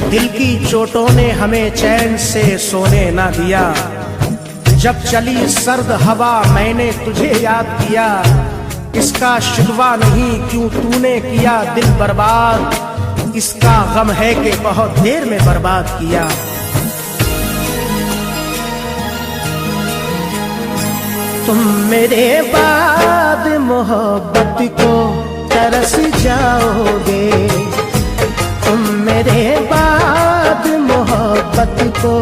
दिल की चोटों ने हमें चैन से सोने ना दिया। जब चली सर्द हवा मैंने तुझे याद किया। इसका शिकवा नहीं क्यों तूने किया दिल बर्बाद, इसका गम है कि बहुत देर में बर्बाद किया। तुम मेरे बाद मोहब्बत को तरस जाओगे, तुम मेरे बाद मोहब्बत को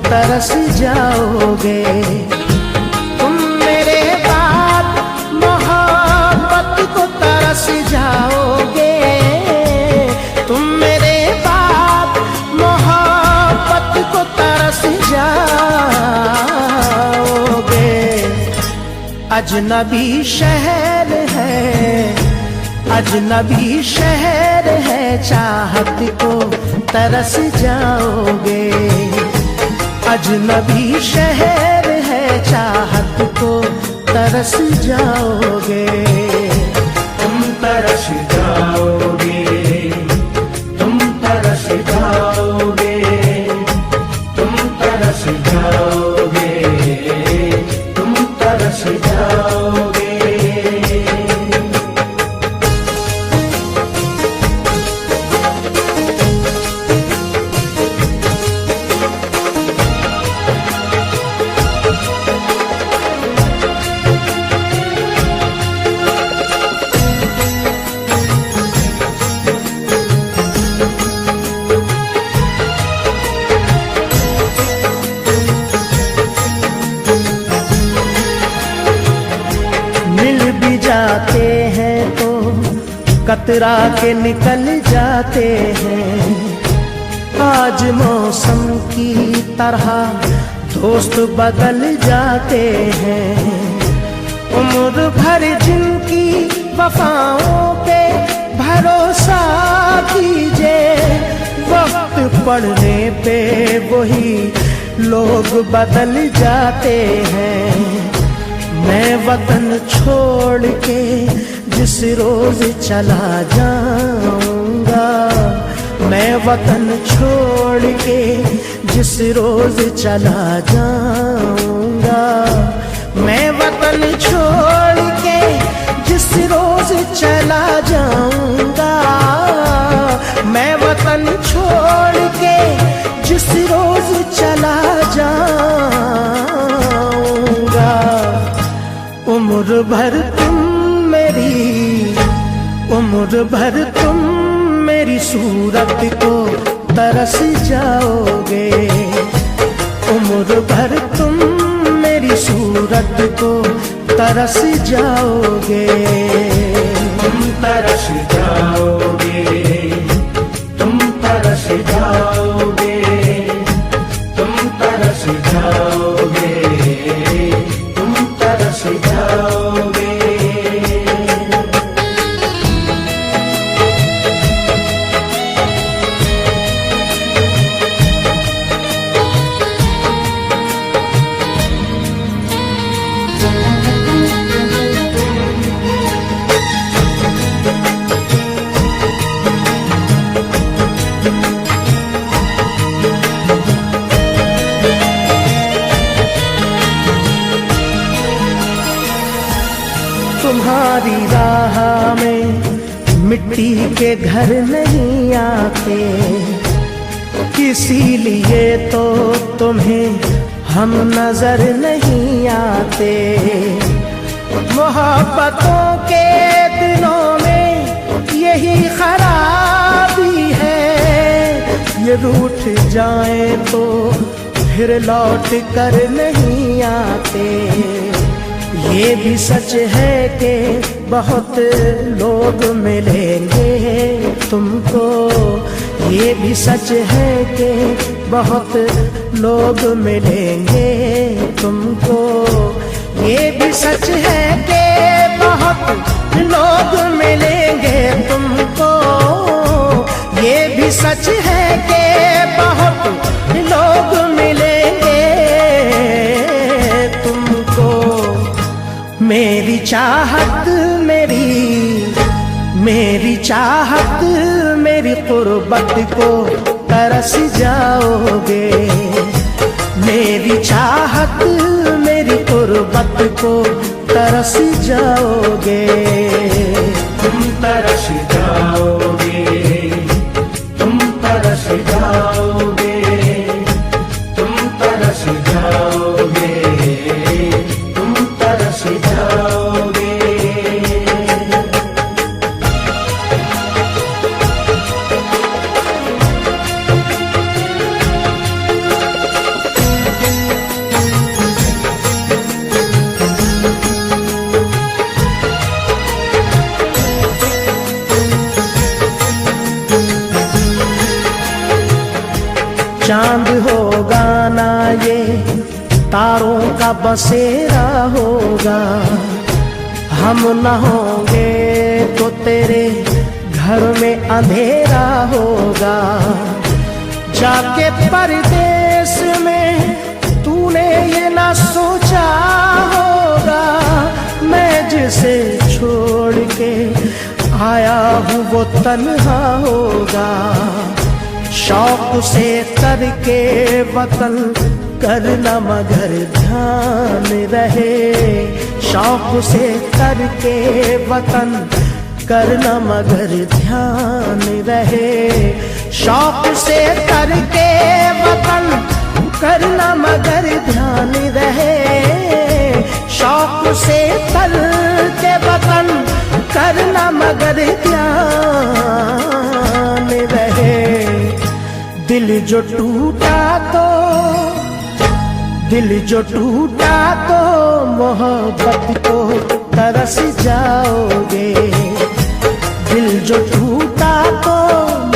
तरस जाओगे। तुम मेरे बाद मोहब्बत को तरस जाओगे, तुम मेरे बाद मोहब्बत को तरस जाओगे। अजनबी शहर है, अजनबी शहर है, चाहत को तरस जाओगे। अजनबी शहर है, चाहत को तरस जाओगे। तुम तरस जाओगे, तुम तरस जाओगे, तुम तरस जाओगे, तुम तरस जाओगे। जाते हैं तो कतरा के निकल जाते हैं। आज मौसम की तरह दोस्त बदल जाते हैं। उम्र भर जिनकी वफाओं पे भरोसा कीजिए, वक्त पड़ने पे वही लोग बदल जाते हैं। मैं वतन छोड़ के जिस रोज चला जाऊंगा, मैं वतन छोड़ के जिस रोज चला जाऊंगा, मैं वतन छोड़ के जिस रोज चला जाऊंगा, मैं वतन छोड़ के जिस रोज चला जाऊंगा। उम्र भर तुम मेरी, उम्र भर तुम मेरी सूरत को तरस जाओगे। उम्र भर तुम मेरी सूरत को तरस जाओगे। तुम तरस जाओगे, तुम तरस जाओगे, तुम तरस जाओगे, तुम तरस जाओगे। तुम्हारी राह में मिट्टी के घर नहीं आते, इसीलिए तो तुम्हें हम नजर नहीं आते। मोहब्बतों के दिनों में यही खराबी है, ये रूठ जाए तो फिर लौट कर नहीं आते। ये भी सच है कि बहुत लोग मिलेंगे तुमको, ये भी सच है कि बहुत लोग मिलेंगे तुमको। ये भी सच है कि बहुत लोग मिलेंगे तुमको, ये भी सच है कि बहुत लोग मिलेंगे तुमको। मेरी चाहत मेरी चाहत मेरी कुर्बत को तरस जाओगे। मेरी चाहत मेरी कुर्बत को तरस जाओगे। तुम तरस जाओगे, तुम तरस जाओगे, तुम तरस जाओगे, तुम तरस जाओगे। चांद होगा ना ये तारों का बसेरा होगा। हम न होंगे तो तेरे घर में अंधेरा होगा। जाके परदेस में तूने ये ना सोचा होगा, मैं जिसे छोड़ के आया हूँ वो तन्हा होगा। शौक से करके वतन करना मगर ध्यान रहे। शौक से करके वतन करना मगर ध्यान रहे। शौक से करके वतन करना मगर ध्यान रहे। शौक से करके वतन करना मगर ध्यान रहे। दिल जो टूटा तो मोहब्बत को तरस जाओगे। दिल जो टूटा तो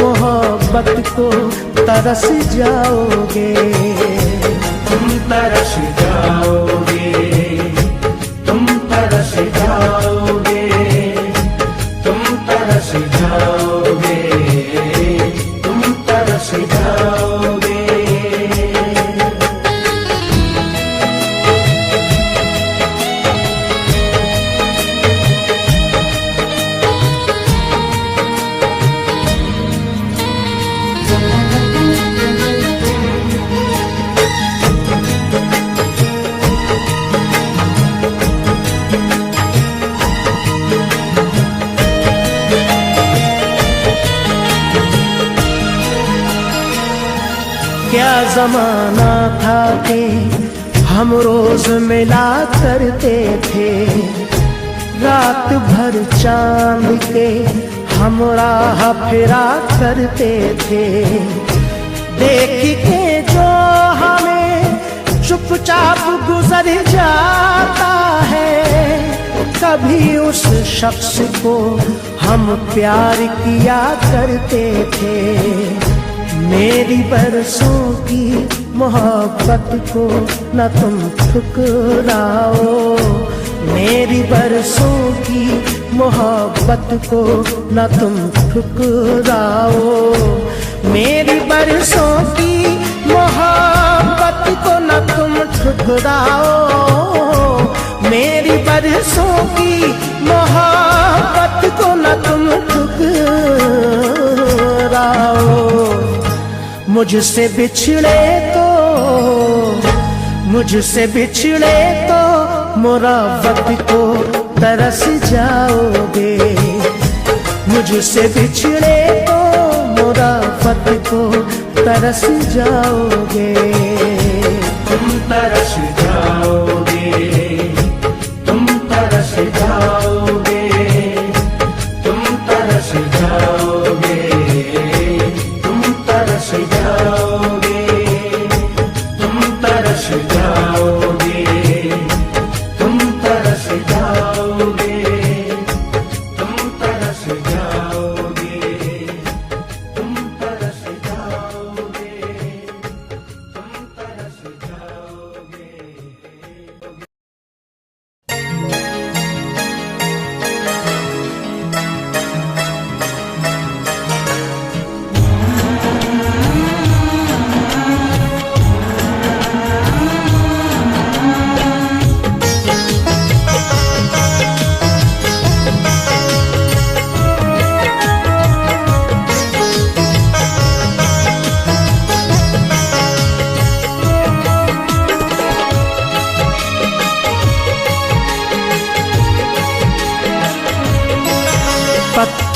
मोहब्बत को तरस जाओगे। तुम तरस जाओगे, तुम तरस जाओगे, तुम तरस जाओगे, तुम तरस जाओगे। क्या जमाना था कि हम रोज मिला करते थे। रात भर चांद के हम राह फिरा करते थे। देख के जो हमें चुपचाप गुजर जाता है, कभी उस शख्स को हम प्यार किया करते थे। मेरी बरसों की मोहब्बत को न तुम ठुकराओ। मेरी बरसों की मोहब्बत को न तुम ठुकराओ। मेरी बरसों की मोहब्बत को न तुम ठुकराओ। मेरी बरसों की मोहब्बत को न तुम ठुकराओ। मुझसे बिछड़े तो मुरावत को तरस जाओगे। मुझसे बिछड़े तो मुरावत को तरस जाओगे। तुम तरस जाओगे, तुम तरस जाओगे, तुम तरस जाओगे, तुम तरस जाओगे, तुम तरस जाओगे, तुम तरस जाओगे, तुम तरस जाओगे, तुम तरस जाओगे, तुम तरस जाओगे।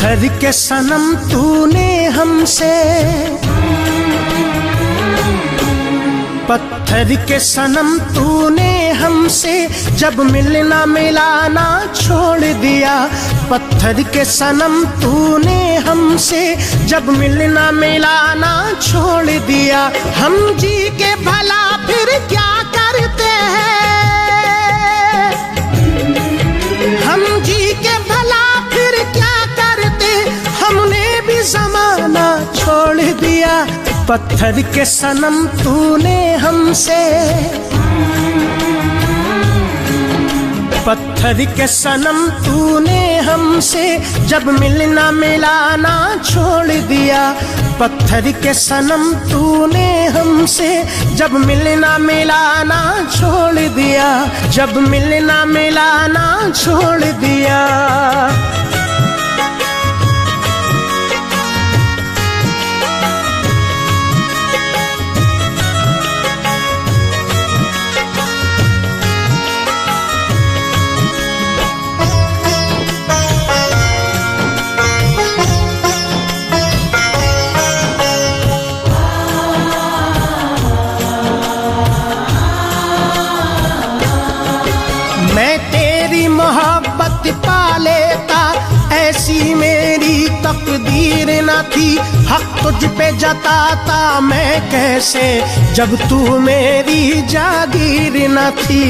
पत्थर के सनम तूने हमसे, पत्थर के सनम तूने हमसे जब मिलना मिलाना छोड़ दिया। पत्थर के सनम तूने हमसे जब मिलना मिलाना छोड़ दिया। हम जी के भला फिर क्या करते हैं, हम जी के भला फिर क्या करते, हमने भी जमाना छोड़ दिया। पत्थर के सनम तूने हमसे, पत्थर के सनम तूने हमसे जब मिलना मिलाना छोड़ दिया। पत्थर के सनम तूने हमसे जब मिलना मिलाना छोड़ दिया, जब मिलना मिलाना छोड़ दिया। मैं तेरी मोहब्बत पा लेता, ऐसी मेरी तकदीर न थी। हक तुझ पे जताता मैं कैसे, जब तू मेरी जागीर न थी।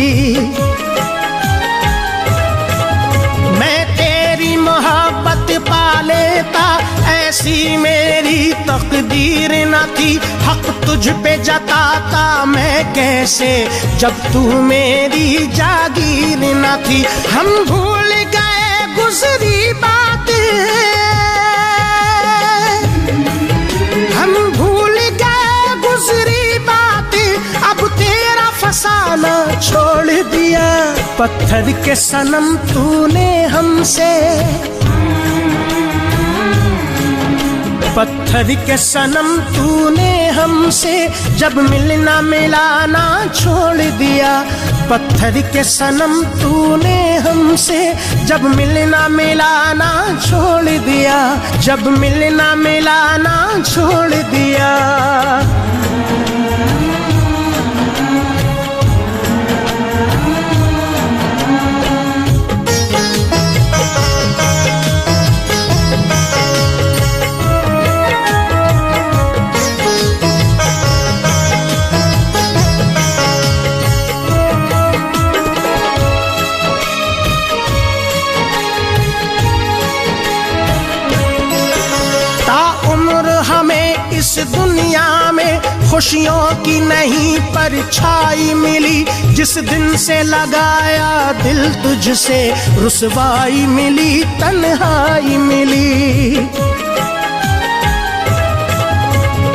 मैं तेरी मोहब्बत पा लेता, ऐसी मेरी तकदीर न थी। हक तुझ पे जताता मैं कैसे, जब तू मेरी जागीर न थी। हम भूल गए गुजरी बातें, हम भूल गए गुजरी बातें, अब तेरा फसाना छोड़ दिया। पत्थर के सनम तूने हमसे, पत्थर के सनम तूने हमसे जब मिलना मिलाना छोड़ दिया। पत्थर के सनम तूने हमसे जब मिलना मिलाना छोड़ दिया, जब मिलना मिलाना छोड़ दिया। इस दुनिया में खुशियों की नहीं परछाई मिली। जिस दिन से लगाया दिल तुझसे, रुसवाई मिली, तन्हाई मिली।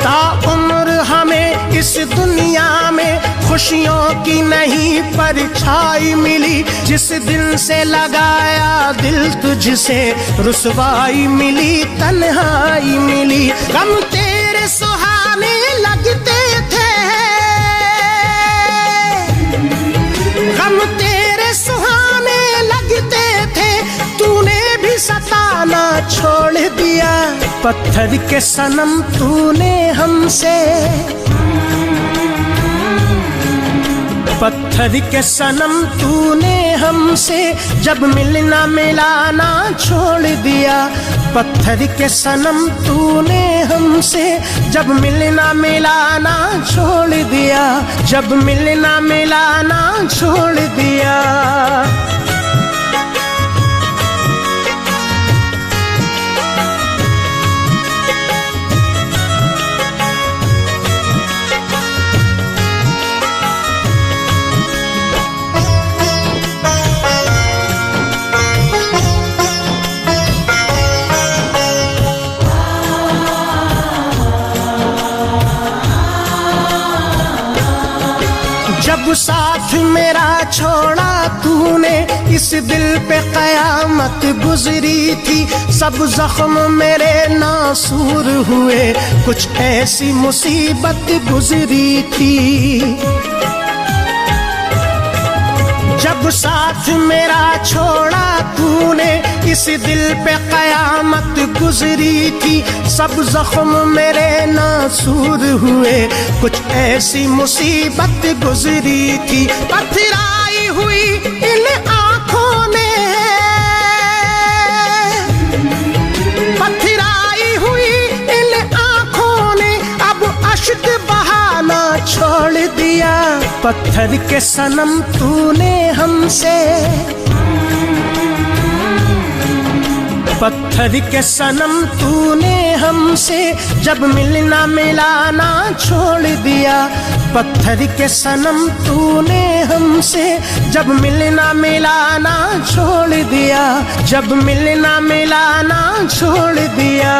ताउम्र हमें इस दुनिया में खुशियों की नहीं परछाई मिली। जिस दिन से लगाया दिल तुझसे, रुसवाई मिली, तन्हाई मिली। गम तेरे सुहाने लगते थे, गम तेरे सुहाने लगते थे, तूने भी सताना छोड़ दिया। पत्थर के सनम तूने हमसे, पत्थर के सनम तूने हमसे जब मिलना मिलाना छोड़ दिया। पत्थर के सनम तूने हमसे जब मिलना मिलाना छोड़ दिया, जब मिलना मिलाना छोड़ दिया। जब साथ मेरा छोड़ा तूने, इस दिल पे कयामत गुजरी थी। सब जख्म मेरे नासूर हुए, कुछ ऐसी मुसीबत गुजरी थी। जब साथ मेरा छोड़ा तूने, इस दिल पे कयामत गुजरी थी। सब जख्म मेरे नासूर हुए, कुछ ऐसी मुसीबत गुजरी थी। पथराई हुई इन आँखों ने, पथराई हुई इन आँखों ने अब अश्क बहाना छोड़ दिया। पत्थर के सनम तूने हमसे, पत्थर के सनम तूने हमसे जब मिलना मिलाना छोड़ दिया। पत्थर के सनम तूने हमसे जब मिलना मिलाना छोड़ दिया, जब मिलना मिलाना छोड़ दिया।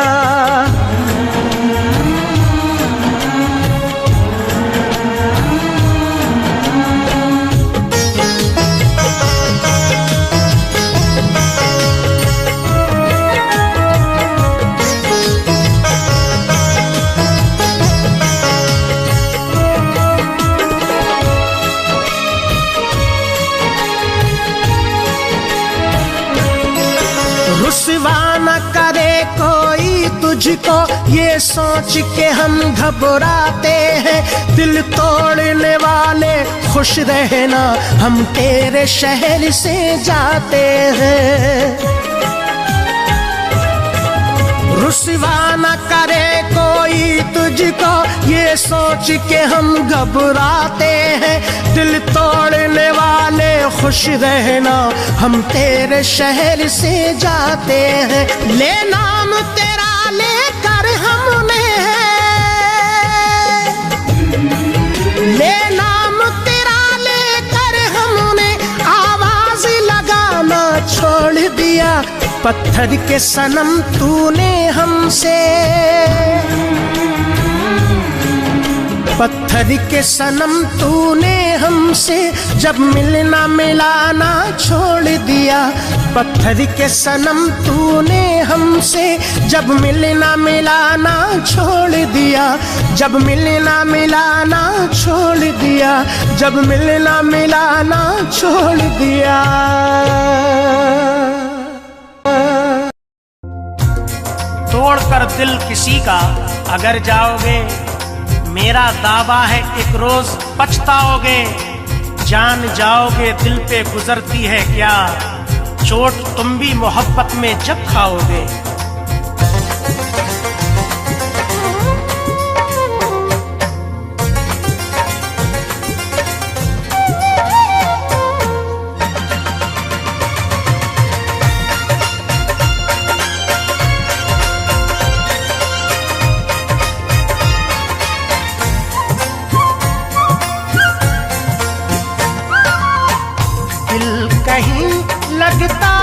रुसवा न करे कोई तुझको, ये सोच के हम घबराते हैं। दिल तोड़ने वाले खुश रहना, हम तेरे शहर से जाते हैं। रुसवा न करे कोई तुझको, ये सोच के हम घबराते हैं। दिल तोड़ने वाले खुश रहना, हम तेरे शहर से जाते हैं। ले नाम तेरा लेकर हमने, ले नाम तेरा लेकर हमने आवाज लगाना छोड़ दिया। पत्थर के सनम तूने हमसे, पत्थर के सनम तूने हमसे जब मिलना मिलाना छोड़ दिया। पत्थर के सनम तूने हमसे जब मिलना मिलाना छोड़ दिया, जब मिलना मिलाना छोड़ दिया, जब मिलना मिलाना छोड़ दिया। तोड़कर दिल किसी का अगर जाओगे, मेरा दावा है एक रोज पछताओगे। जान जाओगे दिल पे गुजरती है क्या, चोट तुम भी मोहब्बत में जब खाओगे। कहीं लगता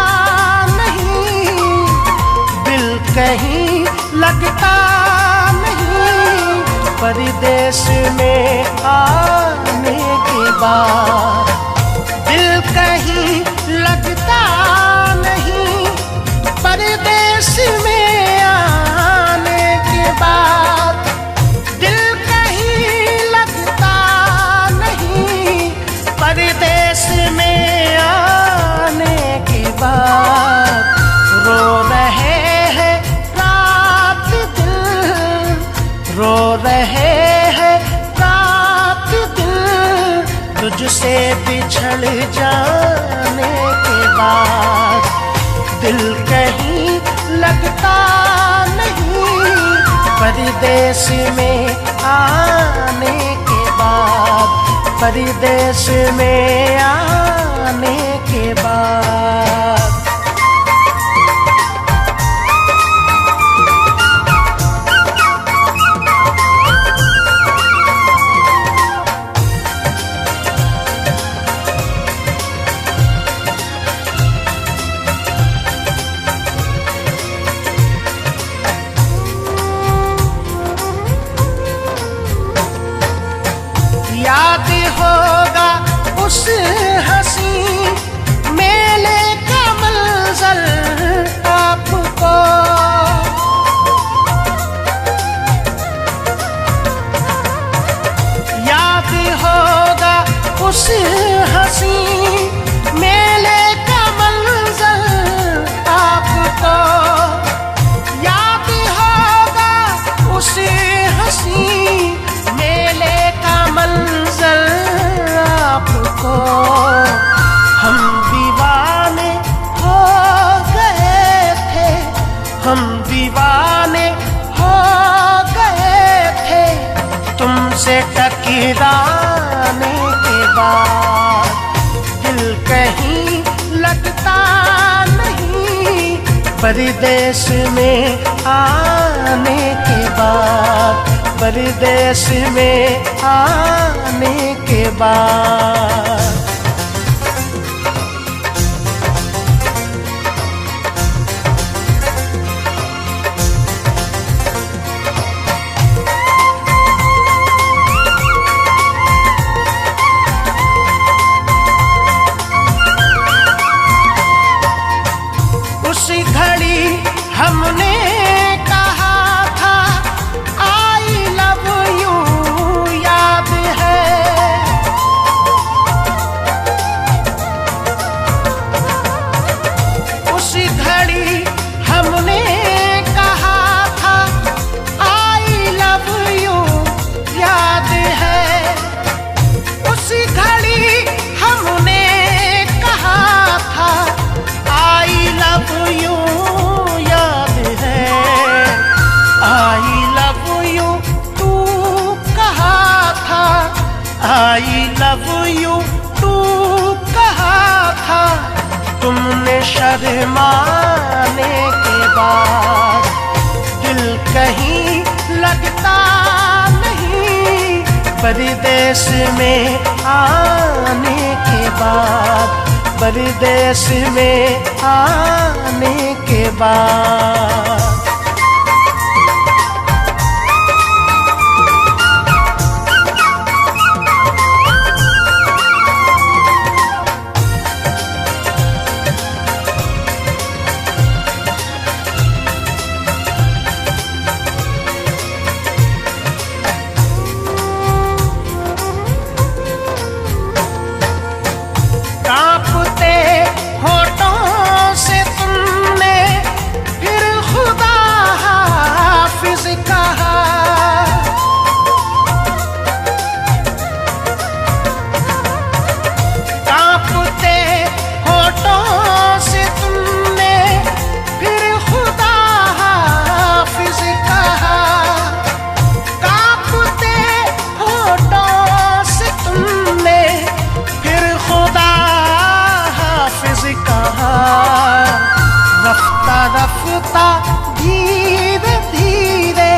नहीं, दिल कहीं लगता नहीं, परदेश में आने के बाद। दिल कहीं लगता नहीं, परदेश में आने के बाद। दिल कहीं लगता नहीं, परदेश में रो रहे हैं रात दिल, रो रहे हैं रात दिल, तुझसे बिछड़ जाने के बाद। दिल कहीं लगता नहीं, परदेश में आने के बाद, परदेश में आने के बाद। याद होगा उस हंसी मेले का मंजर आपको, याद होगा उस हंसी तुमसे टकराने के बाद दिल कहीं लगता नहीं, परदेश में आने के बाद, परदेश में आने के बाद। उसी घड़ी हमने कहा था आई लव यू, याद है। उसी घड़ी हमने कहा था आई लव यू, याद है। उसी घड़ी हमने कहा था आई लव यू, याद है। आई लव यू तू कहा था, आई लव यू तू कहा था। तुमने शर्माने के बाद दिल कहीं लगता नहीं, परदेश में आने के बाद, परदेश में आने के बाद। कांपते होठों से तुमने फिर खुदा हाफिज कहा। कांपते होठों से तुमने फिर खुदा हाफिज कहा। कांपते होठों से तुमने फिर खुदा कहा। रफ्ता रफ्ता धीरे धीरे,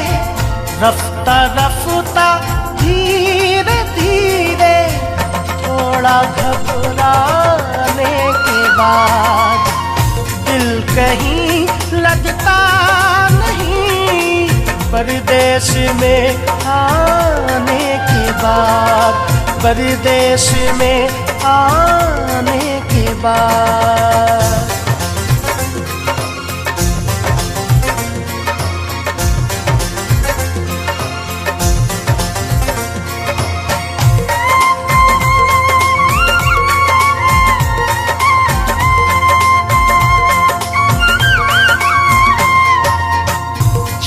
रफ्ता रफ्ता धीरे धीरे, थोड़ा घबराने के बाद दिल कहीं लगता नहीं, परदेश में आने के बाद, परदेश में आने के बाद।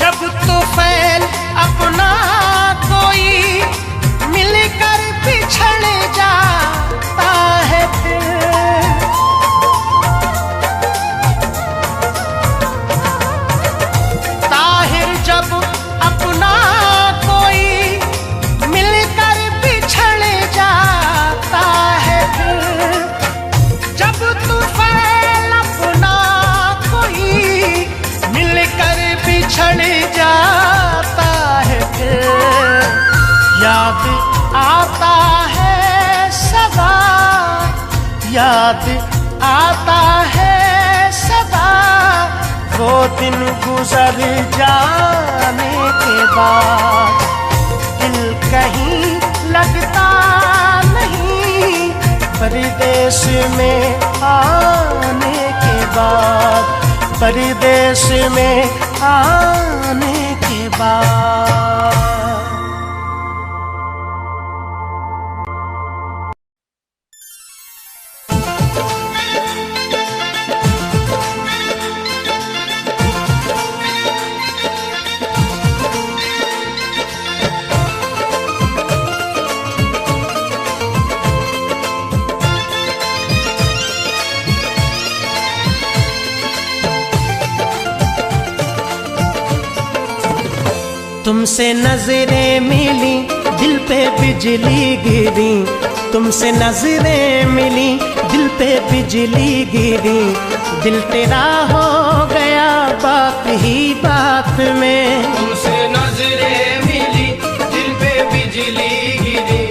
जब तूफान अपना कोई मिलकर बिछड़ जाता है, ताहिर जब अपना कोई मिलकर बिछड़ जाता है, जब तूफान अपना कोई मिलकर बिछड़ जाता है, याद आता है सदा, याद आता है सदा, वो दिन गुजर जाने के बाद दिल कहीं लगता नहीं, परदेश में आने के बाद, परदेश में आने के बाद। तुमसे नजरें मिली दिल पे बिजली गिरी, तुमसे नजरें मिली, दिल पे बिजली गिरी, दिल तेरा हो गया बात ही बात में। तुमसे नजरें मिली, दिल पे बिजली गिरी,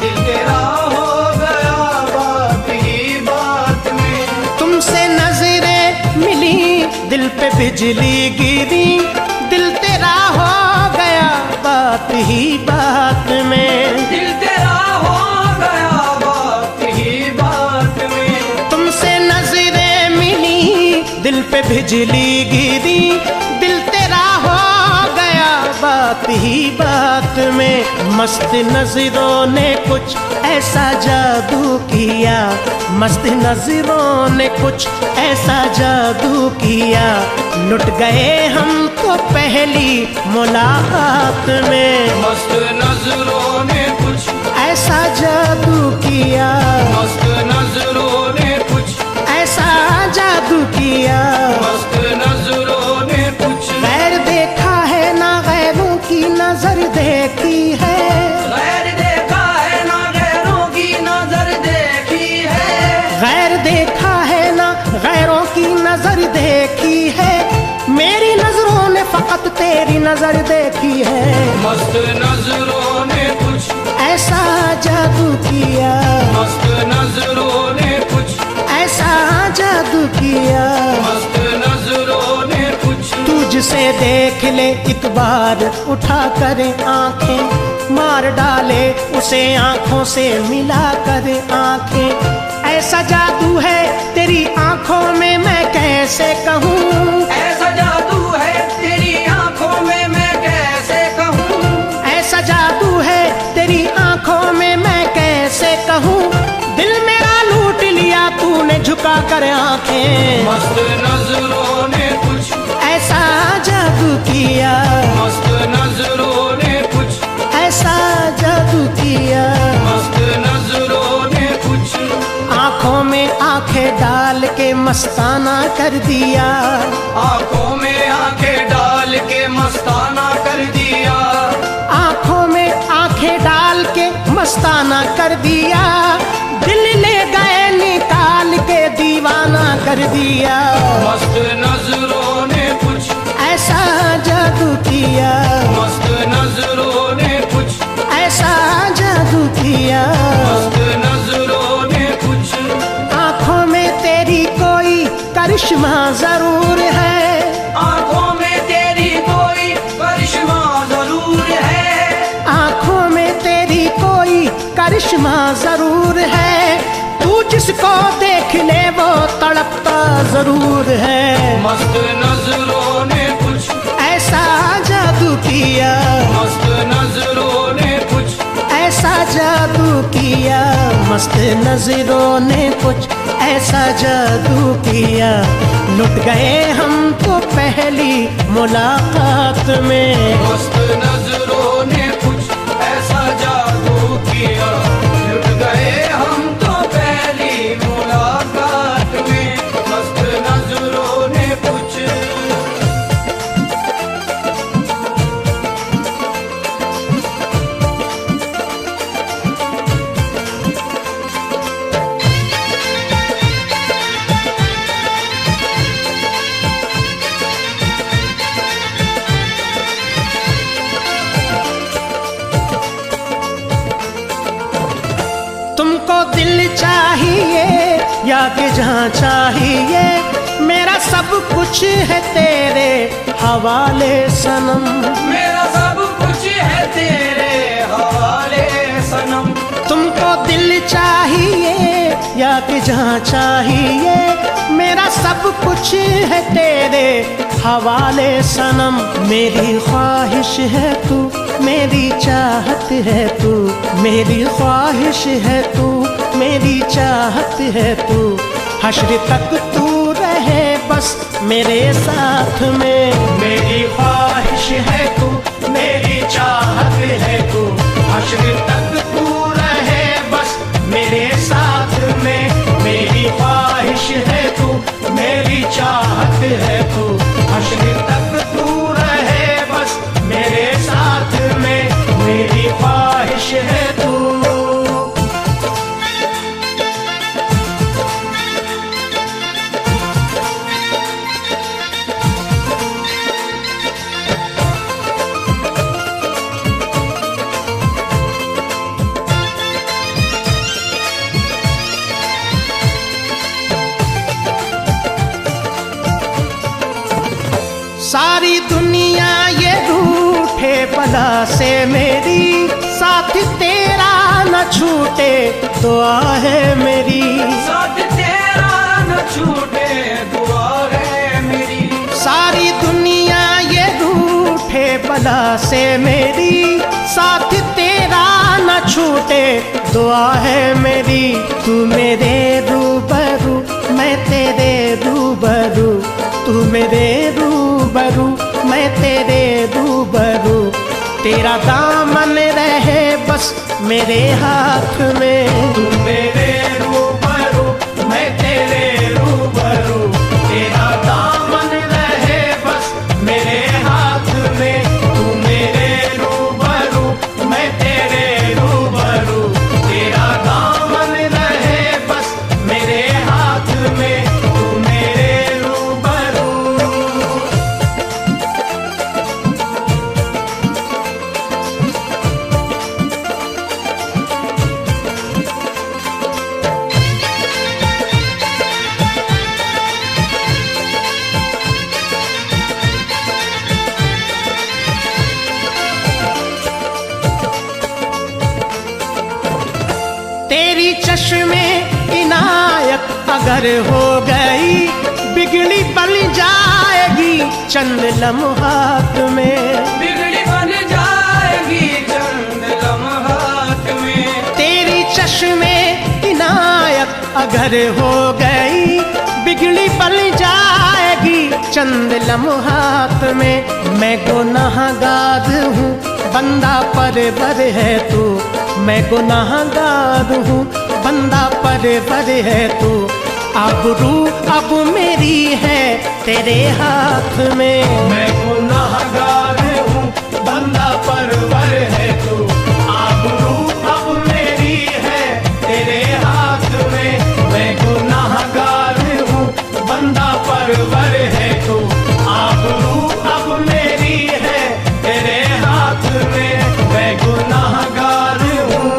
दिल तेरा हो गया बात ही बात में। तुमसे नजरें मिली, दिल पे बिजली गिरी, दिल तेरा हो गया बात ही बात में। दिल तेरा हो गया बात ही बात में। तुमसे नजरें मिली, दिल पे बिजली गिरी, दिल तेरा हो गया बात ही बात में। मस्त नजरों ने कुछ ऐसा जादू किया, मस्त नजरों ने कुछ ऐसा जादू किया, लुट गए हम तो पहली मुलाकात में। मस्त नजरों ने कुछ ऐसा जादू किया, मस्त नजरों ने कुछ ऐसा जादू किया, मस्त नजरों ने कुछ गैर देखा है ना गैरों की नजर देखी है, गैर देखा है ना गैरों की नजर देखी है, गैर देखा है ना गैरों की नजर देखी है, मेरी नजरों ने फकत तेरी नजर देखी है। मस्त नजरों ने कुछ ऐसा जादू किया, मस्त नजरों ने कुछ ऐसा जादू किया, मस्त नजरों ने कुछ तुझसे देख ले एक बार उठा कर आंखें, मार डाले उसे आंखों से मिला कर आंखें। ऐसा जादू है तेरी आंखों में मैं कैसे कहूँ, ऐसा जादू है तेरी आंखों में मैं कैसे कहूँ, ऐसा जादू है तेरी आंखों में मैं कैसे कहूँ, दिल मेरा लूट लिया तूने झुका कर आंखें। मस्त नजरों ने कुछ ऐसा जादू किया, मस्त नजरों ने कुछ ऐसा जादू किया, मस्त नजरों ने कुछ आंखों में आंखें डाल के मस्ताना कर दिया, आंखों में आंखें डाल के मस्ताना कर दिया, आंखों में आंखें डाल के मस्ताना कर दिया, दिल ले गए निकाल के दीवाना कर दिया। मस्त नजरों ने कुछ ऐसा जादू किया, मस्त नजरों ने कुछ ऐसा जादू किया, मस्त नजरों ने कुछ आंखों में तेरी कोई करिश्मा जरूर है, आंखों में तेरी कोई करिश्मा जरूर है, आंखों में तेरी कोई करिश्मा जरूर है, तू जिसको देख ले वो तड़पता जरूर है। मस्त नजरों ने कुछ ऐसा जादू किया, मस्त नजरों ने कुछ ऐसा जादू किया, मस्त नजरों ने कुछ ऐसा जादू किया, लुट गए हम तो पहली मुलाकात में। मस्त नजरों ने कुछ ऐसा जादू किया, लुट गए हम तो पहली मुलाकात में। मस्त नजरों ने कुछ तुमको दिल चाहिए या कि जहाँ चाहिए, मेरा सब कुछ है तेरे हवाले सनम, मेरा सब कुछ है तेरे हवाले सनम। तुमको दिल चाहिए या कि जहाँ चाहिए, मेरा सब कुछ है तेरे हवाले सनम। मेरी ख्वाहिश है तू, मेरी चाहत है तू, मेरी ख्वाहिश है तू, मेरी चाहत है तू, हश्र तक तू रहे बस मेरे साथ में। मेरी ख्वाहिश है तू, मेरी चाहत है तू, हश्र तक तू रहे बस मेरे साथ में। मेरी ख्वाहिश है तू, मेरी चाहत है तू, हश्र तक तू रहे बस मेरे साथ में। मेरी ख्वाहिश ख्वाहिश है तू। सारी दुनिया ये रूठे भला से मेरी, साथ तेरा न छूटे दुआ है मेरी। साथ तेरा न छूटे दुआ है मेरी। सारी दुनिया ये रूठे भला से मेरी, साथ तेरा न छूटे दुआ है मेरी। तू मेरे रूबरू मैं तेरे रूबरू, तू मेरे रूबरू मैं तेरे रूबरू। तेरा दामन रहे बस मेरे हाथ में। तू मेरे रूबरू मैं तेरे रूबरू, तेरा दामन रहे बस मेरे हाथ में। तू मेरे रूबरू मैं तेरे रूबरू, तेरा दामन रहे बस मेरे हाथ में। तू मेरे रूबरू। तेरी चश्मे इनायत अगर हो गई, बिगड़ी बन जाएगी चंद लम्हात में। बिगड़ी बन जाएगी चंद लम्हात में। तेरी चश्मे इनायत अगर हो गई, बिगड़ी बन जाएगी चंद लम्हात में। मैं गुनाहगार हूँ बंदा परवर है तू, मैं गुनाहगार हूँ बंदा परवर है तू। आबरू अब मेरी है तेरे हाथ में। मैं गुनाहगार हूँ बंदा परवर है तू। आबरू अब मेरी है तेरे हाथ में। मैं गुनाहगार हूँ बंदा परवर है तू। आबरू अब मेरी है तेरे हाथ में। मैं गुनाहगार हूँ।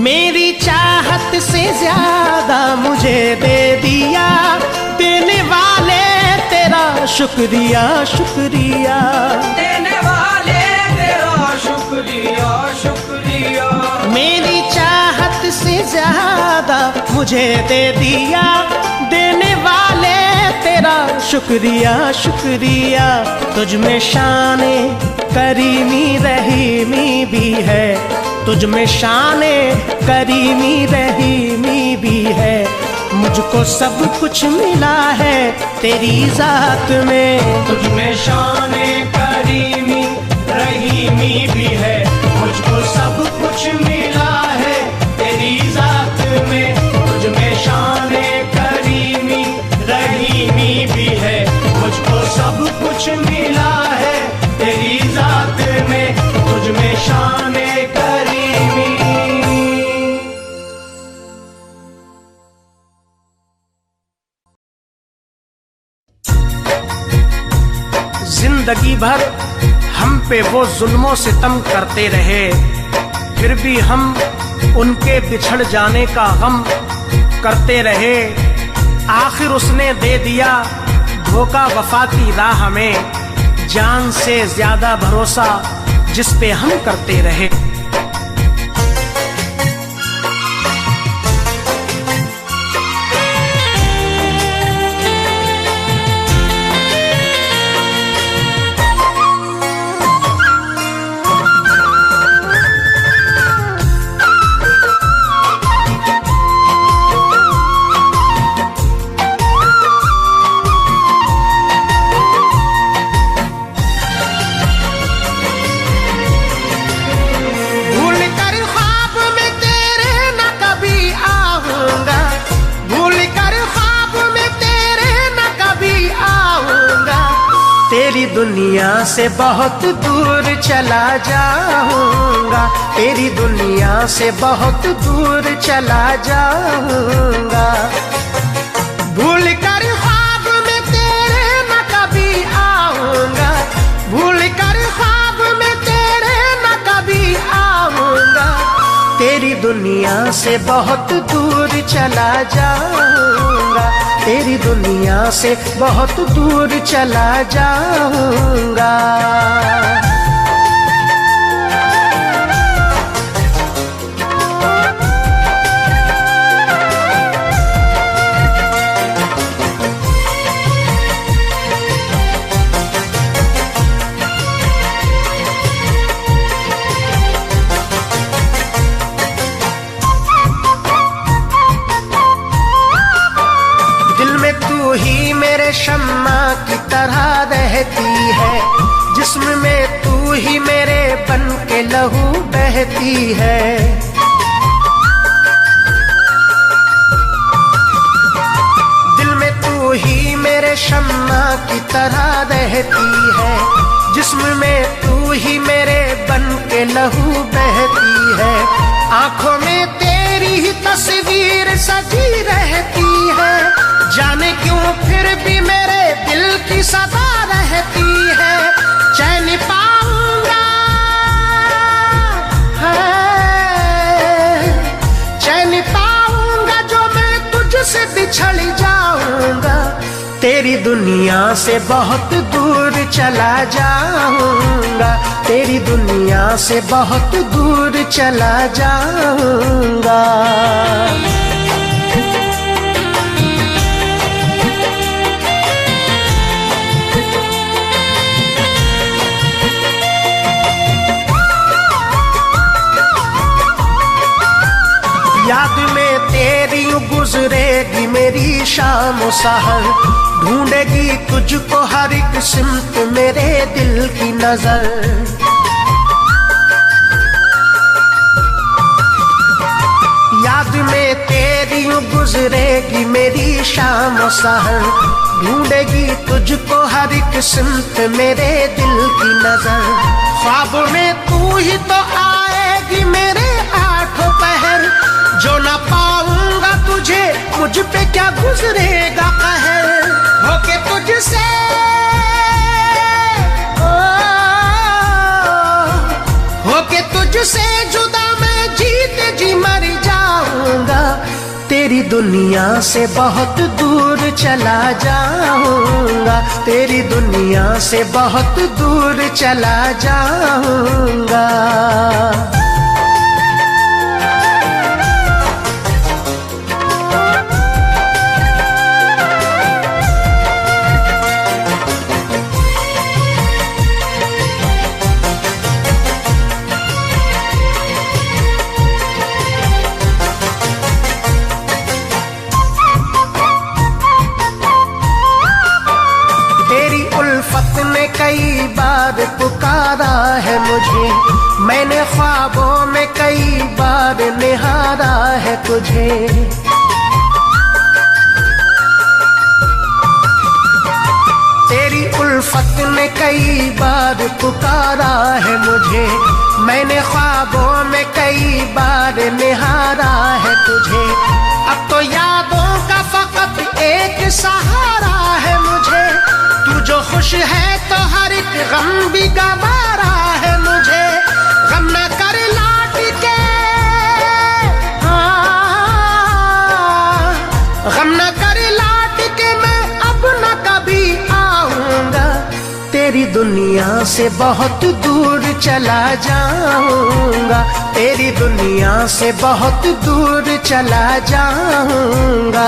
मेरी चाहत से ज्यादा मुझे दे दिया, देने वाले तेरा शुक्रिया शुक्रिया। देने वाले तेरा शुक्रिया शुक्रिया। मेरी चाहत से ज्यादा मुझे दे दिया, देने वाले तेरा शुक्रिया शुक्रिया। तुझ में शाने करीमी रहीमी भी है, तुझ में शाने करीमी रहीमी भी है। मुझको सब कुछ मिला है तेरी जात में। तुझ में शाने करीमी रहीमी भी है। मुझको सब कुछ मिला है तेरी जात में। तुझ में शाने करीमी रहीमी भी है। मुझको सब कुछ मिला है तेरी जात में। तुझ में शाने करीमी। जिंदगी भर हम पे वो जुल्मों सितम करते रहे, फिर भी हम उनके बिछड़ जाने का गम करते रहे। आखिर उसने दे दिया धोखा वफा की राह में, जान से ज्यादा भरोसा जिस पे हम करते रहे। तेरी दुनिया से बहुत दूर चला जाऊंगा, तेरी दुनिया से बहुत दूर चला जाऊंगा। भूल कर ख्वाब में तेरे न कभी आऊंगा, भूल कर ख्वाब में तेरे न कभी आऊंगा। तेरी दुनिया से बहुत दूर चला जाऊंगा, तेरी दुनिया से बहुत दूर चला जाऊंगा। तू ही मेरे शम्मा की तरह रहती है, जिस्म में तू ही मेरे बन के लहू बहती है। दिल में तू ही मेरे शम्मा की तरह रहती है, जिस्म में तू ही मेरे बन के लहू बहती है। आंखों में तेरी ही तस्वीर सजी रहती है, जाने क्यों फिर भी मेरे दिल की सदा रहती है। चैन पाऊंगा, चैन पाऊंगा जो मैं तुझसे बिछड़ जाऊंगा। तेरी दुनिया से बहुत दूर चला जाऊंगा, तेरी दुनिया से बहुत दूर चला जाऊंगा। याद में तेरी गुजरेगी मेरी शाम सहर, ढूंढेगी तुझको हर एक सिमत मेरे दिल की नजर। याद में तेरी गुजरेगी मेरी शाम सहर, ढूंढेगी तुझको हर एक सिमत मेरे दिल की नजर। ख्वाब में तू ही तो आएगी मेरे आठों पहर, जो ना पाऊंगा तुझे मुझ पे क्या गुजरेगा कहर। होके तुझसे होके तुझसे जुदा मैं जीते जी मर जाऊंगा। तेरी दुनिया से बहुत दूर चला जाऊंगा, तेरी दुनिया से बहुत दूर चला जाऊंगा। उल्फत ने कई बार पुकारा है मुझे, मैंने ख्वाबों में कई बार निहारा है तुझे। तेरी उल्फत ने कई बार पुकारा है मुझे, मैंने ख्वाबों में कई बार निहारा है तुझे। अब तो यादों का फकत एक सहारा है मुझे, तू जो खुश है तो हर एक गम भी गवारा है मुझे। गम न कर लौट के, गम न कर लौट के मैं अब न कभी आऊंगा। तेरी दुनिया से बहुत दूर चला जाऊंगा, तेरी दुनिया से बहुत दूर चला जाऊंगा।